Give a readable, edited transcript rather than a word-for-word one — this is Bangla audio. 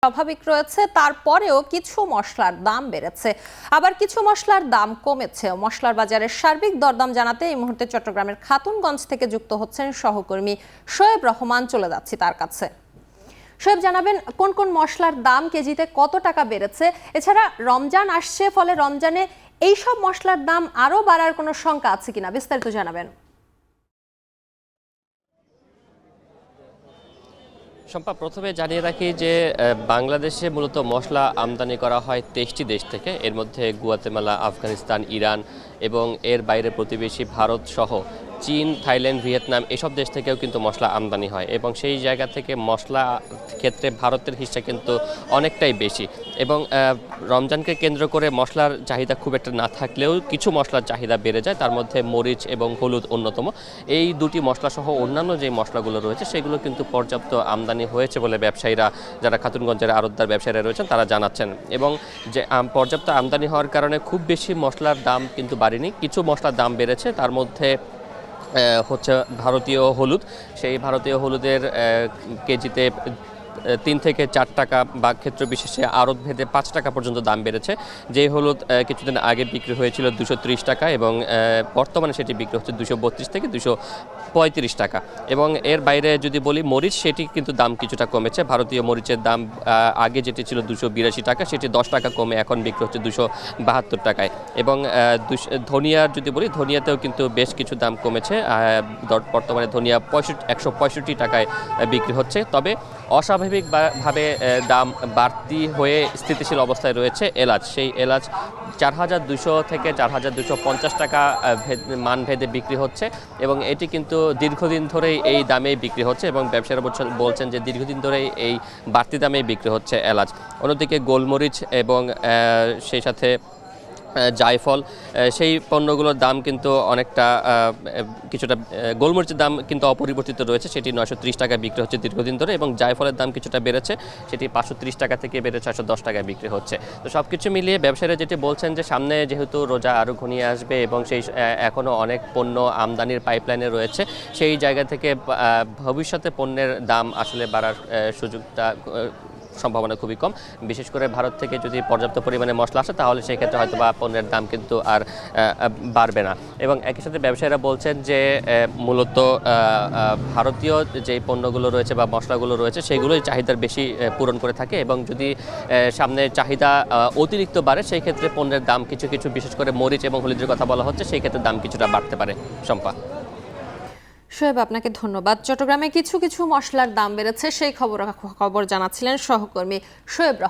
স্বাভাবিক রয়েছে, তারপরেও কিছু মশলার দাম বেড়েছে, আবার কিছু মশলার দাম কমেছে। মশলার বাজারের সার্বিক দরদাম জানাতে এই মুহূর্তে চট্টগ্রামের খাতুনগঞ্জ থেকে যুক্ত হচ্ছেন সহকর্মী শোয়েব রহমান। চলে যাচ্ছি তার কাছে। শোয়েব, জানাবেন কোন কোন মশলার দাম কেজিতে কত টাকা বেড়েছে? এছাড়া রমজান আসছে, ফলে রমজানে এইসব মশলার দাম আরো বাড়ার কোনো শঙ্কা আছে কিনা, বিস্তারিত জানাবেন। শম্পা, প্রথমে জানিয়ে রাখি যে বাংলাদেশে মূলত মশলা আমদানি করা হয় 23টি দেশ থেকে। এর মধ্যে গুয়াতেমালা, আফগানিস্তান, ইরান এবং এর বাইরে প্রতিবেশী ভারত সহ চীন, থাইল্যান্ড, ভিয়েতনাম এসব দেশ থেকেও কিন্তু মশলা আমদানি হয় এবং সেই জায়গা থেকে মশলা ক্ষেত্রে ভারতের হিস্সা কিন্তু অনেকটাই বেশি। এবং রমজানকে কেন্দ্র করে মশলার চাহিদা খুব একটা না থাকলেও কিছু মশলার চাহিদা বেড়ে যায়, তার মধ্যে মরিচ এবং হলুদ অন্যতম। এই দুটি মশলা সহ অন্যান্য যে মশলাগুলো রয়েছে সেগুলো কিন্তু পর্যাপ্ত আমদানি হয়েছে বলে ব্যবসায়ীরা, যারা খাতুনগঞ্জের আড়তদার ব্যবসায়ীরা রয়েছেন, তারা জানাচ্ছেন। এবং যে পর্যাপ্ত আমদানি হওয়ার কারণে খুব বেশি মশলার দাম কিন্তু বাড়েনি, কিছু মশলার দাম বেড়েছে। তার মধ্যে হচ্ছে ভারতীয় হলুদ। সেই ভারতীয় হলুদের কেজিতে 3 থেকে 4 টাকা বা ক্ষেত্র বিশেষে আড়ত ভেদে 5 টাকা পর্যন্ত দাম বেড়েছে। যে হলুদ কিছুদিন আগে বিক্রি হয়েছিল 230 টাকা এবং বর্তমানে সেটি বিক্রি হচ্ছে 232 থেকে 235 টাকা। এবং এর বাইরে যদি বলি মরিচ, সেটি কিন্তু দাম কিছুটা কমেছে। ভারতীয় মরিচের দাম আগে যেটি ছিল 282 টাকা, সেটি 10 টাকা কমে এখন বিক্রি হচ্ছে 272 টাকায়। এবং ধনিয়ার যদি বলি, ধনিয়াতেও কিন্তু বেশ কিছু দাম কমেছে। বর্তমানে ধনিয়া 165 টাকায় বিক্রি হচ্ছে। তবে অস্বাভাবিকভাবে দাম বাড়তি হয়ে স্থিতিশীল অবস্থায় রয়েছে এলাচ। সেই এলাচ 4200 থেকে 4250 টাকা মান ভেদে বিক্রি হচ্ছে এবং এটি কিন্তু দীর্ঘদিন ধরেই এই দামেই বিক্রি হচ্ছে এবং ব্যবসায়ীরা বলছেন যে দীর্ঘদিন ধরেই এই বাড়তি দামেই বিক্রি হচ্ছে এলাচ। অন্যদিকে গোলমরিচ এবং সেই সাথে জায়ফল, সেই পণ্যগুলোর দাম কিন্তু অনেকটা কিছুটা, গোলমরিচের দাম কিন্তু অপরিবর্তিত রয়েছে, সেটি 930 টাকায় বিক্রি হচ্ছে দীর্ঘদিন ধরে। এবং জায়ফলের দাম কিছুটা বেড়েছে, সেটি 530 টাকা থেকে বেড়ে 610 টাকায় বিক্রি হচ্ছে। তো সব কিছু মিলিয়ে ব্যবসায়ীরা যেটি বলছেন যে সামনে যেহেতু রোজা আরও ঘনিয়ে আসবে এবং সেই এখনও অনেক পণ্য আমদানির পাইপলাইনে রয়েছে, সেই জায়গা থেকে ভবিষ্যতে পণ্যের দাম আসলে বাড়ার সুযোগটা, সম্ভাবনা খুবই কম। বিশেষ করে ভারত থেকে যদি পর্যাপ্ত পরিমাণে মশলা আসে তাহলে সেই ক্ষেত্রে হয়তো বা পণ্যের দাম কিন্তু আর বাড়বে না। এবং একই সাথে ব্যবসায়ীরা বলছেন যে মূলত ভারতীয় যে পণ্যগুলো রয়েছে বা মশলাগুলো রয়েছে সেগুলোই চাহিদার বেশি পূরণ করে থাকে এবং যদি সামনে চাহিদা অতিরিক্ত বাড়ে সেই ক্ষেত্রে পণ্যের দাম কিছু কিছু, বিশেষ করে মরিচ এবং হলুদের কথা বলা হচ্ছে, সেই ক্ষেত্রে দাম কিছুটা বাড়তে পারে। শম্পা। শোয়েব, আপনাকে ধন্যবাদ। চট্টগ্রামে কিছু কিছু মশলার দাম বেড়েছে, সেই খবর জানাচ্ছিলেন সহকর্মী শোয়েব রহমান।